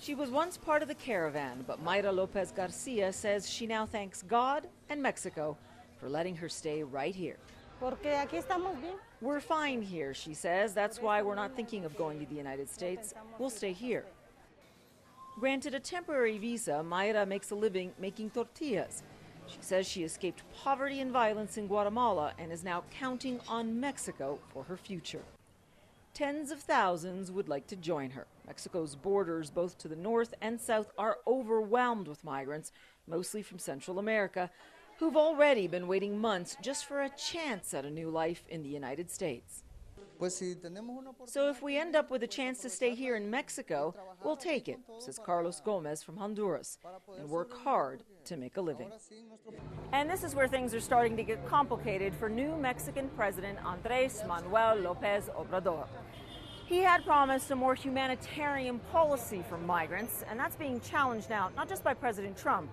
She was once part of the caravan, but Mayra Lopez Garcia says she now thanks God and Mexico for letting her stay right here. Porque aquí estamos bien. We're fine here, she says. That's why we're not thinking of going to the United States. We'll stay here. Granted a temporary visa, Mayra makes a living making tortillas. She says she escaped poverty and violence in Guatemala and is now counting on Mexico for her future. Tens of thousands would like to join her. Mexico's borders, both to the north and south, are overwhelmed with migrants, mostly from Central America, who've already been waiting months just for a chance at a new life in the United States. So if we end up with a chance to stay here in Mexico, we'll take it, says Carlos Gomez from Honduras, and work hard to make a living. And this is where things are starting to get complicated for new Mexican President Andrés Manuel López Obrador. He had promised a more humanitarian policy for migrants, and that's being challenged now, not just by President Trump,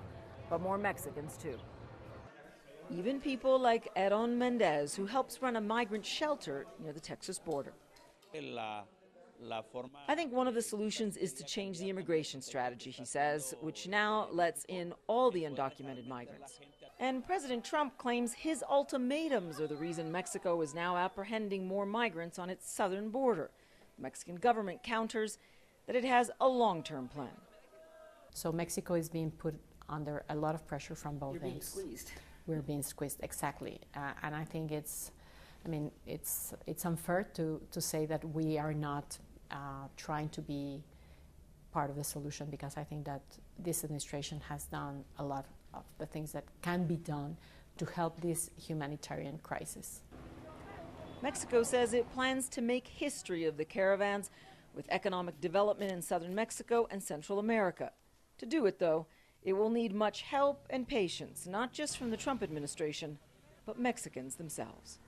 but more Mexicans too. Even people like Aaron Mendez, who helps run a migrant shelter near the Texas border. I think one of the solutions is to change the immigration strategy, he says, which now lets in all the undocumented migrants. And President Trump claims his ultimatums are the reason Mexico is now apprehending more migrants on its southern border. The Mexican government counters that it has a long-term plan. So Mexico is being put under a lot of pressure from both ends. You're being squeezed. We're being squeezed, exactly. And I think it's unfair to say that we are not trying to be part of the solution, because I think that this administration has done a lot of the things that can be done to help this humanitarian crisis. Mexico says it plans to make history of the caravans with economic development in southern Mexico and Central America. To do it, though, it will need much help and patience, not just from the Trump administration, but Mexicans themselves.